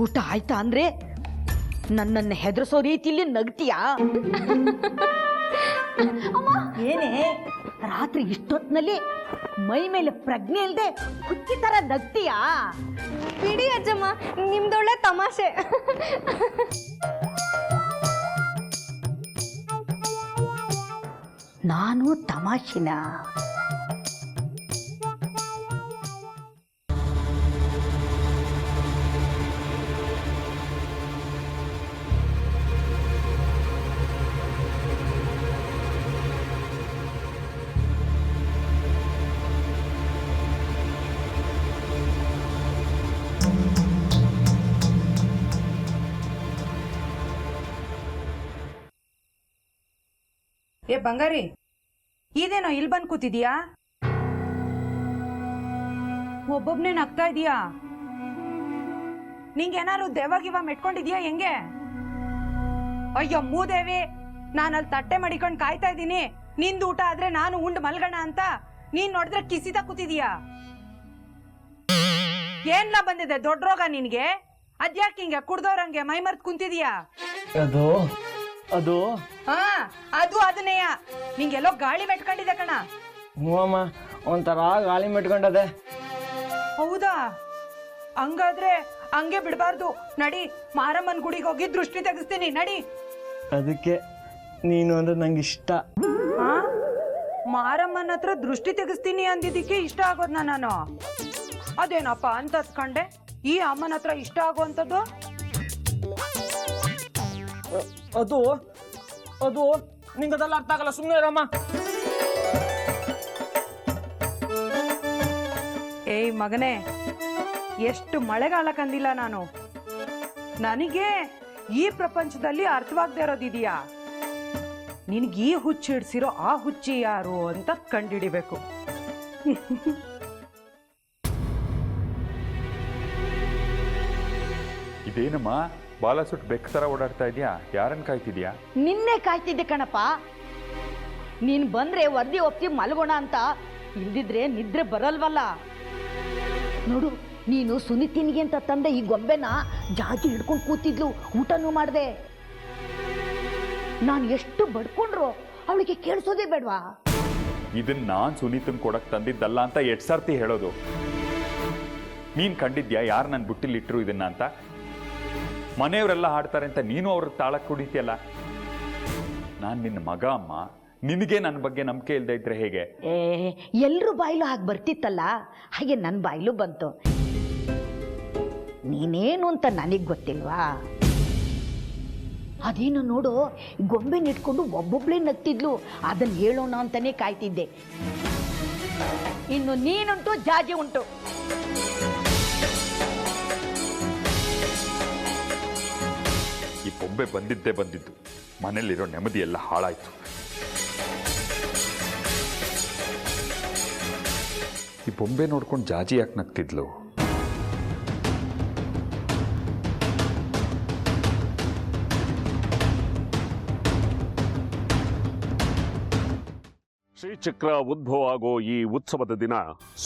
ಊಟ ಆಯ್ತಾ ಅಂದ್ರೆ ನನ್ನನ್ನು ಹೆದರ್ಸೋ ರೀತಿಯಲ್ಲಿ ನಗ್ತೀಯಾ? ಏನೇ ರಾತ್ರಿ ಇಷ್ಟೊತ್ತಿನಲ್ಲಿ ಮೈ ಮೇಲೆ ಪ್ರಜ್ಞೆ ಇಲ್ಲದೆ ಹುಚ್ಚಿ ತರ ನಗ್ತೀಯಾ? ಬಿಡಿ ಅಜ್ಜಮ್ಮ, ನಿಮ್ದೊಳ್ಳೆ ತಮಾಷೆ. ನಾನು ತಮಾಷೆನ? ಏ ಬಂಗಾರಿ, ಇದೇನೋ ಇಲ್ಲಿ ಬಂದು ಕೂತಿದ್ಯಾ? ಒಬ್ಬೊಬ್ನೇ ನಗ್ತಾ ಇದೀಯಾ? ನಿಂಗೇನಾದ್ರು ದೆವ್ವ ಮೆಟ್ಕೊಂಡಿದ್ಯಾ ಹೆಂಗೆ? ಅಯ್ಯೋ ಮೂದೇವಿ, ನಾನಲ್ಲಿ ತಟ್ಟೆ ಮಡಿಕೊಂಡು ಕಾಯ್ತಾ ಇದ್ದೀನಿ ನಿಂದು ಊಟ ಆದ್ರೆ ನಾನು ಉಂಡು ಮಲ್ಗಣ ಅಂತ. ನೀನ್ ನೋಡಿದ್ರೆ ಕಿಸಿತಾ ಕೂತಿದೀಯಾ? ಏನ್ಲ ಬಂದಿದೆ ದೊಡ್ಡ ರೋಗ ನಿನ್ಗೆ? ಅದ್ಯಾಕೆ ಹಿಂಗೆ ಕುಡ್ದವ್ರಂಗೆ ಮೈ ಮರ್ತ್ ಕುಂತಿದೀಯಾ? ಅದು ಹಾ, ಅದು ಅದನ್ನೆಯ. ನಿಂಗೆಲ್ಲೋ ಗಾಳಿ ಮೆಟ್ಕೊಂಡಿದೆ ಕಣ. ಹೂವಮ್ಮ, ಒಂಥರ ಗಾಳಿ ಮೆಟ್ಕೊಂಡದೆ. ಹೌದಾ? ಹಂಗಾದ್ರೆ ಹಂಗೆ ಬಿಡಬಾರ್ದು. ನಡಿ, ಮಾರಮ್ಮನ್ ಗುಡಿಗೆ ಹೋಗಿ ದೃಷ್ಟಿ ತೆಗಿಸ್ತೀನಿ, ನಡಿ. ಅದಕ್ಕೆ ನೀನು ಅಂದ್ರೆ ನಂಗೆ ಇಷ್ಟ. ಹಾ, ಮಾರಮ್ಮನ ಹತ್ರ ದೃಷ್ಟಿ ತೆಗಿಸ್ತೀನಿ ಅಂದಿದ್ದಕ್ಕೆ ಇಷ್ಟ ಆಗೋದ್ನ ನಾನು? ಅದೇನಪ್ಪ ಅಂತ ಅತ್ಕೊಂಡೆ, ಈ ಅಮ್ಮನ ಹತ್ರ ಇಷ್ಟ ಆಗುವಂಥದ್ದು? ಅದು ಅದು ನಿಂಗದೆಲ್ಲ ಅರ್ಥ ಆಗಲ್ಲ, ಸುಮ್ಮನೆ ಇರಮ್ಮ. ಏಯ್ ಮಗನೇ, ಎಷ್ಟು ಮಳೆಗಾಲ ಕಂದಿಲ್ಲ ನಾನು. ನನಗೆ ಈ ಪ್ರಪಂಚದಲ್ಲಿ ಅರ್ಥವಾಗದೆ ಇರೋದಿದೆಯಾ? ನಿನ್ಗೆ ಈ ಹುಚ್ಚು ಹಿಡ್ಸಿರೋ ಆ ಹುಚ್ಚಿ ಯಾರು ಅಂತ ಕಂಡುಹಿಡಿಬೇಕು. ಇದೇನಮ್ಮ ಬಾಲ ಸುಟ್ಟು ಬೆಕ್ಕ ಥರ ಓಡಾಡ್ತಾ ಇದೆಯಾ? ಯಾರನ್ನು ಕಾಯ್ತಿದ್ಯಾ? ನಿನ್ನೆ ಕಾಯ್ತಿದ್ದೆ ಕಣಪ್ಪ. ನೀನ್ ಬಂದ್ರೆ ವರದಿ ಒಪ್ಸಿ ಮಲ್ಗೋಣ ಅಂತ. ಇಲ್ದಿದ್ರೆ ನಿದ್ರೆ ಬರಲ್ವಲ್ಲ. ನೋಡು, ನೀನು ಸುನಿತಿನಿಗೆ ಅಂತ ತಂದೆ ಈ ಗೊಂಬೆನ ಜಾಜಿ ಹಿಡ್ಕೊಂಡು ಕೂತಿದ್ಲು, ಊಟನೂ ಮಾಡಿದೆ. ನಾನು ಎಷ್ಟು ಬಡ್ಕೊಂಡ್ರು ಅವಳಿಗೆ ಕೇಳಿಸೋದೇ ಬೇಡವಾ? ಇದನ್ನ ನಾನ್ ಸುನೀತನ್ ಕೊಡಕ್ ತಂದಿದ್ದಲ್ಲ ಅಂತ ಎಷ್ಟ್ ಸರ್ತಿ ಹೇಳೋದು? ನೀನ್ ಕಂಡಿದ್ಯಾ ಯಾರು ನನ್ನ ಬುಟ್ಟಿಲಿಟ್ರು ಇದನ್ನ ಅಂತ? ಮನೆಯವರೆಲ್ಲ ಹಾಡ್ತಾರೆ ಅಂತ ನೀನು ಅವ್ರ ತಾಳಕ್ಕೆ ಕುಡಿತೀಯಲ್ಲ. ನಾನ್ ನಿನ್ನ ಮಗ ಅಮ್ಮ, ನಿನಗೆ ನನ್ನ ಬಗ್ಗೆ ನಂಬಿಕೆ ಇಲ್ಲದೆ ಇದ್ರೆ ಹೇಗೆ? ಎಲ್ರೂ ಬಾಯ್ಲು ಹಾಗೆ ಬರ್ತಿತ್ತಲ್ಲ, ಹಾಗೆ ನನ್ನ ಬಾಯ್ಲು ಬಂತು. ನೀನೇನು ಅಂತ ನನಗೆ ಗೊತ್ತಿಲ್ವಾ? ಅದೇನು ನೋಡು, ಗೊಂಬೆ ನಿಟ್ಕೊಂಡು ಒಬ್ಬೊಬ್ಳೇ ನಗ್ತಿದ್ಲು. ಅದನ್ನ ಹೇಳೋಣ ಅಂತಾನೆ ಕಾಯ್ತಿದ್ದೆ. ಇನ್ನು ನೀನುಂಟು, ಜಾಜಿ ಉಂಟು. ಈ ಬೊಂಬೆ ಬಂದಿದ್ದು ಮನೇಲಿರೋ ನೆಮ್ಮದಿ ಎಲ್ಲ ಹಾಳಾಯ್ತು. ಈ ಬೊಂಬೆ ನೋಡ್ಕೊಂಡು ಜಾಜಿ ಯಾಕೆ ನಗ್ತಿದ್ಲು? ಶ್ರೀಚಕ್ರ ಉದ್ಭವ ಆಗೋ ಈ ಉತ್ಸವದ ದಿನ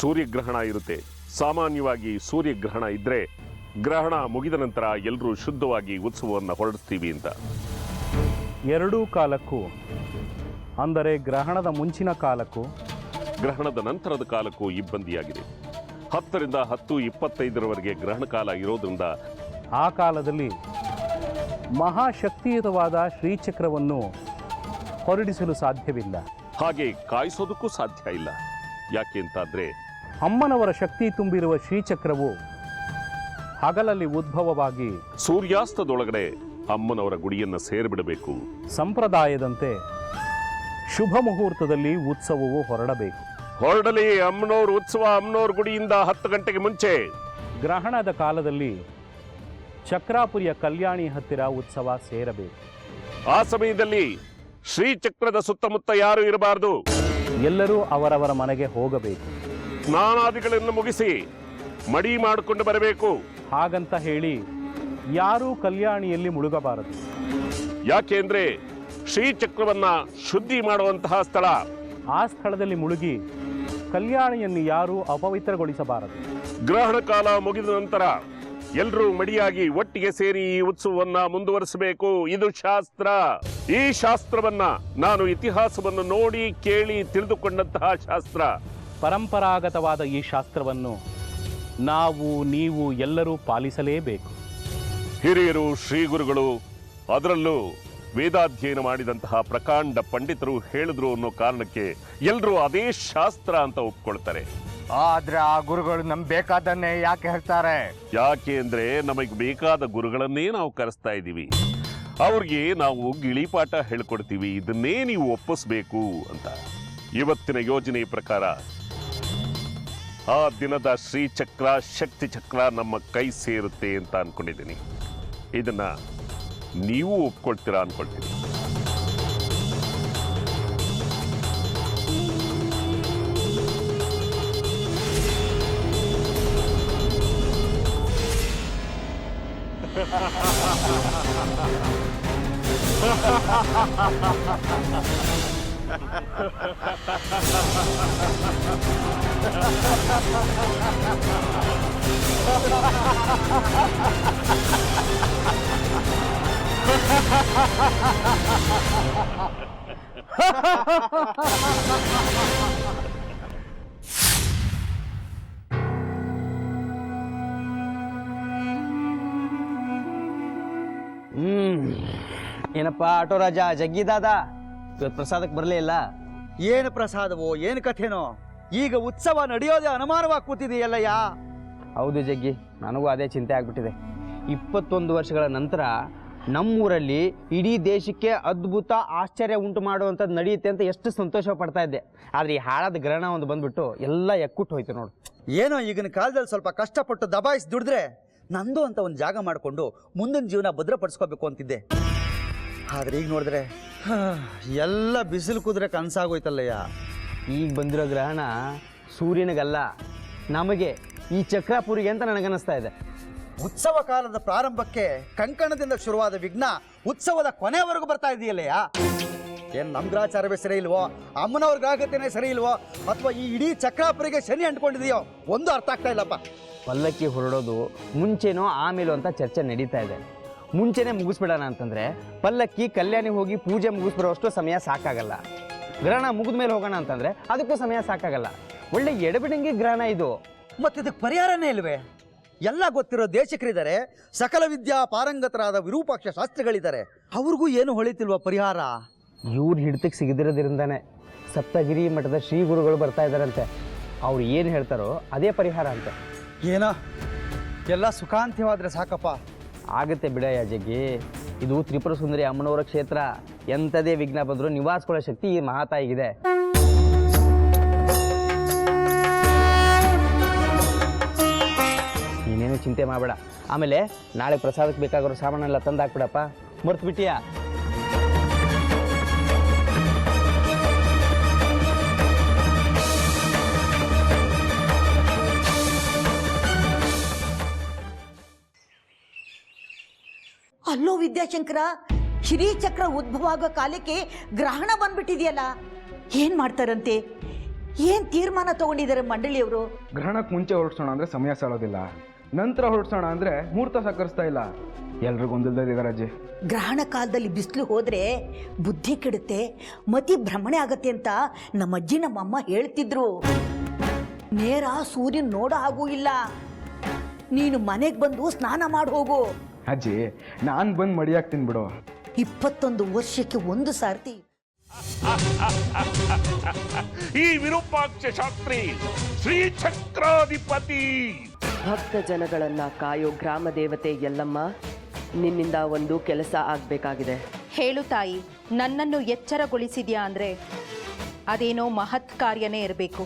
ಸೂರ್ಯಗ್ರಹಣ ಇರುತ್ತೆ. ಸಾಮಾನ್ಯವಾಗಿ ಸೂರ್ಯಗ್ರಹಣ ಇದ್ರೆ ಗ್ರಹಣ ಮುಗಿದ ನಂತರ ಎಲ್ಲರೂ ಶುದ್ಧವಾಗಿ ಉತ್ಸವವನ್ನು ಹೊರಡಿಸ್ತೀವಿ ಅಂತ. ಎರಡೂ ಕಾಲಕ್ಕೂ, ಅಂದರೆ ಗ್ರಹಣದ ಮುಂಚಿನ ಕಾಲಕ್ಕೂ ಗ್ರಹಣದ ನಂತರದ ಕಾಲಕ್ಕೂ ಇಬ್ಬಂದಿಯಾಗಿದೆ. 10ರಿಂದ 10:25 ಗ್ರಹಣ ಕಾಲ ಇರೋದ್ರಿಂದ ಆ ಕಾಲದಲ್ಲಿ ಮಹಾಶಕ್ತಿಯುತವಾದ ಶ್ರೀಚಕ್ರವನ್ನು ಹೊರಡಿಸಲು ಸಾಧ್ಯವಿಲ್ಲ. ಹಾಗೆ ಕಾಯಿಸೋದಕ್ಕೂ ಸಾಧ್ಯ ಇಲ್ಲ. ಯಾಕೆ ಅಂತಾದ್ರೆ ಅಮ್ಮನವರ ಶಕ್ತಿ ತುಂಬಿರುವ ಶ್ರೀಚಕ್ರವು ಹಗಲಲ್ಲಿ ಉದ್ಭವವಾಗಿ ಸೂರ್ಯಾಸ್ತದೊಳಗಡೆ ಅಮ್ಮನವರ ಗುಡಿಯನ್ನು ಸೇರಿಬಿಡಬೇಕು. ಸಂಪ್ರದಾಯದಂತೆ ಶುಭ ಮುಹೂರ್ತದಲ್ಲಿ ಉತ್ಸವವು ಹೊರಡಬೇಕು. ಹೊರಡಲಿ ಅಮ್ಮನವ್ರ ಉತ್ಸವ ಅಮ್ಮನವ್ರ ಗುಡಿಯಿಂದ 10 ಗಂಟೆಗೆ ಮುಂಚೆ. ಗ್ರಹಣದ ಕಾಲದಲ್ಲಿ ಚಕ್ರಾಪುರಿಯ ಕಲ್ಯಾಣಿ ಹತ್ತಿರ ಉತ್ಸವ ಸೇರಬೇಕು. ಆ ಸಮಯದಲ್ಲಿ ಶ್ರೀಚಕ್ರದ ಸುತ್ತಮುತ್ತ ಯಾರು ಇರಬಾರದು. ಎಲ್ಲರೂ ಅವರವರ ಮನೆಗೆ ಹೋಗಬೇಕು. ಸ್ನಾನಾದಿಗಳನ್ನು ಮುಗಿಸಿ ಮಡಿ ಮಾಡಿಕೊಂಡು ಬರಬೇಕು. ಹಾಗಂತ ಹೇಳಿ ಯಾರೂ ಕಲ್ಯಾಣಿಯಲ್ಲಿ ಮುಳುಗಬಾರದು. ಯಾಕೆ ಅಂದ್ರೆ ಶ್ರೀಚಕ್ರವನ್ನ ಶುದ್ಧಿ ಮಾಡುವಂತಹ ಸ್ಥಳ. ಆ ಸ್ಥಳದಲ್ಲಿ ಮುಳುಗಿ ಕಲ್ಯಾಣಿಯನ್ನು ಯಾರೂ ಅಪವಿತ್ರಗೊಳಿಸಬಾರದು. ಗ್ರಹಣ ಕಾಲ ಮುಗಿದ ನಂತರ ಎಲ್ಲರೂ ಮಡಿಯಾಗಿ ಒಟ್ಟಿಗೆ ಸೇರಿ ಈ ಉತ್ಸವವನ್ನ ಮುಂದುವರಿಸಬೇಕು. ಇದು ಶಾಸ್ತ್ರ. ಈ ಶಾಸ್ತ್ರವನ್ನ ನಾನು ಇತಿಹಾಸವನ್ನು ನೋಡಿ ಕೇಳಿ ತಿಳಿದುಕೊಂಡಂತಹ ಶಾಸ್ತ್ರ. ಪರಂಪರಾಗತವಾದ ಈ ಶಾಸ್ತ್ರವನ್ನು ನಾವು ನೀವು ಎಲ್ಲರೂ ಪಾಲಿಸಲೇಬೇಕು. ಹಿರಿಯರು, ಶ್ರೀಗುರುಗಳು, ಅದರಲ್ಲೂ ವೇದಾಧ್ಯಯನ ಮಾಡಿದಂತಹ ಪ್ರಕಾಂಡ ಪಂಡಿತರು ಹೇಳಿದ್ರು ಅನ್ನೋ ಕಾರಣಕ್ಕೆ ಎಲ್ಲರೂ ಅದೇ ಶಾಸ್ತ್ರ ಅಂತ ಒಪ್ಕೊಳ್ತಾರೆ. ಆದ್ರೆ ಆ ಗುರುಗಳು ನಮ್ಗೆ ಬೇಕಾದನ್ನೇ ಯಾಕೆ ಹೇಳ್ತಾರೆ? ಯಾಕೆ ಅಂದ್ರೆ ನಮಗೆ ಬೇಕಾದ ಗುರುಗಳನ್ನೇ ನಾವು ಕರೆಸ್ತಾ ಇದ್ದೀವಿ. ಅವ್ರಿಗೆ ನಾವು ಗಿಳಿಪಾಠ ಹೇಳ್ಕೊಡ್ತೀವಿ, ಇದನ್ನೇ ನೀವು ಒಪ್ಪಿಸ್ಬೇಕು ಅಂತ. ಇವತ್ತಿನ ಯೋಜನೆ ಪ್ರಕಾರ ಆ ದಿನದ ಶ್ರೀಚಕ್ರ, ಶಕ್ತಿ ಚಕ್ರ ನಮ್ಮ ಕೈ ಸೇರುತ್ತೆ ಅಂತ ಅನ್ಕೊಂಡಿದ್ದೀನಿ. ಇದನ್ನ ನೀವು ಒಪ್ಕೊಳ್ತೀರಾ ಅನ್ಕೊಳ್ತೀನಿ. ಏನಪ್ಪ ಆಟೋ ರಾಜ, ಜಗ್ಗಿ ದಾದ ಇವತ್ತು ಪ್ರಸಾದಕ್ಕೆ ಬರಲೇ ಇಲ್ಲ? ಏನು ಪ್ರಸಾದವೋ ಏನು ಕಥೆನೋ, ಈಗ ಉತ್ಸವ ನಡೆಯೋದೇ ಅನುಮಾನವಾಗಿ ಕೂತಿದೆಯಲ್ಲಯ್ಯ. ಹೌದು ಜಗ್ಗಿ, ನನಗೂ ಅದೇ ಚಿಂತೆ ಆಗ್ಬಿಟ್ಟಿದೆ. 21 ವರ್ಷಗಳ ನಂತರ ನಮ್ಮೂರಲ್ಲಿ ಇಡೀ ದೇಶಕ್ಕೆ ಅದ್ಭುತ ಆಶ್ಚರ್ಯ ಉಂಟು ಮಾಡುವಂಥದ್ದು ನಡೆಯುತ್ತೆ ಅಂತ ಎಷ್ಟು ಸಂತೋಷ ಪಡ್ತಾ ಇದ್ದೆ. ಆದರೆ ಈ ಹಾಳಾದ ಗ್ರಹಣ ಒಂದು ಬಂದ್ಬಿಟ್ಟು ಎಲ್ಲ ಎಕ್ಕುಟ್ಟು ಹೋಯ್ತು ನೋಡು. ಏನೋ ಈಗಿನ ಕಾಲದಲ್ಲಿ ಸ್ವಲ್ಪ ಕಷ್ಟಪಟ್ಟು ದಬಾಯಿಸಿ ದುಡಿದ್ರೆ ನಂದು ಅಂತ ಒಂದು ಜಾಗ ಮಾಡಿಕೊಂಡು ಮುಂದಿನ ಜೀವನ ಭದ್ರಪಡಿಸ್ಕೋಬೇಕು ಅಂತಿದ್ದೆ. ಆದರೆ ಈಗ ನೋಡಿದ್ರೆ ಎಲ್ಲ ಬಿಸಿಲು ಕುದ್ರೆ ಕನಸಾಗೋಯ್ತಲ್ಲಯ್ಯ. ಈಗ ಬಂದಿರೋ ಗ್ರಹಣ ಸೂರ್ಯನಿಗಲ್ಲ, ನಮಗೆ ಈ ಚಕ್ರಾಪುರಿಗೆ ಅಂತ ನನಗನ್ನಿಸ್ತಾ ಇದೆ. ಉತ್ಸವ ಕಾಲದ ಪ್ರಾರಂಭಕ್ಕೆ ಕಂಕಣದಿಂದ ಶುರುವಾದ ವಿಘ್ನ ಉತ್ಸವದ ಕೊನೆಯವರೆಗೂ ಬರ್ತಾ ಇದೆಯಲ್ಲಯ್ಯ. ಏನು ನಮ್ಮ ಗ್ರಹಚಾರವೇ ಸರಿ ಇಲ್ವೋ, ಅಮ್ಮನವ್ರ ಗ್ರಾಹಕತೆನೇ ಸರಿ ಇಲ್ವೋ, ಅಥವಾ ಈ ಇಡೀ ಚಕ್ರಾಪುರಿಗೆ ಶನಿ ಅಂಟ್ಕೊಂಡಿದೆಯೋ, ಒಂದು ಅರ್ಥ ಆಗ್ತಾ ಇಲ್ಲಪ್ಪ. ಪಲ್ಲಕ್ಕಿ ಹೊರಡೋದು ಮುಂಚೆನೋ ಆಮೇಲೋ ಅಂತ ಚರ್ಚೆ ನಡೀತಾ ಇದೆ. ಮುಂಚೆನೇ ಮುಗಿಸ್ಬಿಡೋಣ ಅಂತಂದರೆ ಪಲ್ಲಕ್ಕಿ ಕಲ್ಯಾಣಿ ಹೋಗಿ ಪೂಜೆ ಮುಗಿಸ್ಬಿಡೋಷ್ಟು ಸಮಯ ಸಾಕಾಗಲ್ಲ. ಗ್ರಹಣ ಮುಗಿದ ಮೇಲೆ ಹೋಗೋಣ ಅಂತಂದರೆ ಅದಕ್ಕೂ ಸಮಯ ಸಾಕಾಗಲ್ಲ. ಒಳ್ಳೆ ಎಡಬಿಡಂಗಿ ಗ್ರಹಣ ಇದು. ಮತ್ತೆ ಇದಕ್ಕೆ ಪರಿಹಾರನೇ ಇಲ್ವೇ? ಎಲ್ಲ ಗೊತ್ತಿರೋ ದೇಶಕರಿದ್ದಾರೆ, ಸಕಲ ವಿದ್ಯಾ ಪಾರಂಗತರಾದ ವಿರೂಪಾಕ್ಷ ಶಾಸ್ತ್ರಿಗಳಿದ್ದಾರೆ, ಅವ್ರಿಗೂ ಏನು ಹೊಳಿತಿಲ್ವ ಪರಿಹಾರ? ಇವ್ರ ಹಿಡಿತಕ್ಕೆ ಸಿಗದಿರೋದ್ರಿಂದಾನೆ ಸಪ್ತಗಿರಿ ಮಠದ ಶ್ರೀ ಗುರುಗಳು ಬರ್ತಾ ಇದ್ದಾರಂತೆ. ಅವ್ರು ಏನು ಹೇಳ್ತಾರೋ ಅದೇ ಪರಿಹಾರ ಅಂತೆ. ಏನೋ ಎಲ್ಲ ಸುಖಾಂತ್ಯವಾದರೆ ಸಾಕಪ್ಪ. ಆಗುತ್ತೆ ಬಿಡಯ್ಯ ಜಗ್ಗಿ, ಇದು ತ್ರಿಪುರ ಸುಂದರಿ ಅಮ್ಮನವರ ಕ್ಷೇತ್ರ. ಎಂಥದೇ ವಿಘ್ನ ಬಂದರೂ ನಿವಾರಿಸ್ಕೊಳ್ಳೋ ಶಕ್ತಿ ಈ ಮಹಾತಾಯಿಗಿದೆ. ನೀನೇನು ಚಿಂತೆ ಮಾಡಬೇಡ. ಆಮೇಲೆ ನಾಳೆ ಪ್ರಸಾದಕ್ಕೆ ಬೇಕಾಗಿರೋ ಸಾಮಾನೆಲ್ಲ ತಂದು ಹಾಕ್ಬಿಡಪ್ಪ, ಮರ್ತು ಬಿಟ್ಟಿಯಾ? ಅಲ್ಲೋ ವಿದ್ಯಾಶಂಕರ, ಶ್ರೀಚಕ್ರ ಉದ್ಭವ ಆಗೋ ಕಾಲಕ್ಕೆ ಗ್ರಹಣ ಬಂದ್ಬಿಟ್ಟಿದೆಯಲ್ಲ, ಏನ್ ಮಾಡ್ತಾರಂತೆ? ಏನ್ ತೀರ್ಮಾನ ತಗೊಂಡಿದ್ದಾರೆ ಮಂಡಳಿಯವರು? ಗ್ರಹಣಕ್ಕೆ ಮುಂಚೆ ಹೊರಡ್ಸೋಣ ಅಂದರೆ ಸಮಯ ಸಾಲೋದಿಲ್ಲ, ನಂತರ ಹೊರಡ್ಸೋಣ ಅಂದರೆ ಮುಹೂರ್ತ ಸಕ್ಕರಿಸ್ತಾ ಇಲ್ಲ. ಎಲ್ರಿಗೂ ಗೊಂದಲದಲ್ಲಿದ್ದಾರೆ ಅಜ್ಜಿ. ಗ್ರಹಣ ಕಾಲದಲ್ಲಿ ಬಿಸಿಲು ಹೋದ್ರೆ ಬುದ್ಧಿ ಕೆಡುತ್ತೆ, ಮತಿ ಭ್ರಮಣೆ ಆಗತ್ತೆ ಅಂತ ನಮ್ಮ ಅಜ್ಜಿ ನಮ್ಮಮ್ಮ ಹೇಳ್ತಿದ್ರು. ನೇರ ಸೂರ್ಯನ ನೋಡೋ ಹಾಗೂ ಇಲ್ಲ. ನೀನು ಮನೆಗೆ ಬಂದು ಸ್ನಾನ ಮಾಡಿ ಹೋಗು. ಅಜ್ಜಿ, ನಾನು ಬಂದು ಮಡಿಯಾಗ್ತೀನಿ ಬಿಡು. 21 ವರ್ಷಕ್ಕೆ ಒಂದು ಸಾರ್ತಿ ಈ ವಿರೂಪಾಕ್ಷ ಶಾಸ್ತ್ರಿ ಶ್ರೀಚಕ್ರಾಧಿಪತಿ. ಭಕ್ತ ಜನಗಳನ್ನ ಕಾಯೋ ಗ್ರಾಮ ದೇವತೆ ಎಲ್ಲಮ್ಮ, ನಿನ್ನಿಂದ ಒಂದು ಕೆಲಸ ಆಗ್ಬೇಕಾಗಿದೆ. ಹೇಳು ತಾಯಿ, ನನ್ನನ್ನು ಎಚ್ಚರಗೊಳಿಸಿದ್ಯಾ ಅಂದ್ರೆ ಅದೇನೋ ಮಹತ್ ಕಾರ್ಯನೇ ಇರಬೇಕು.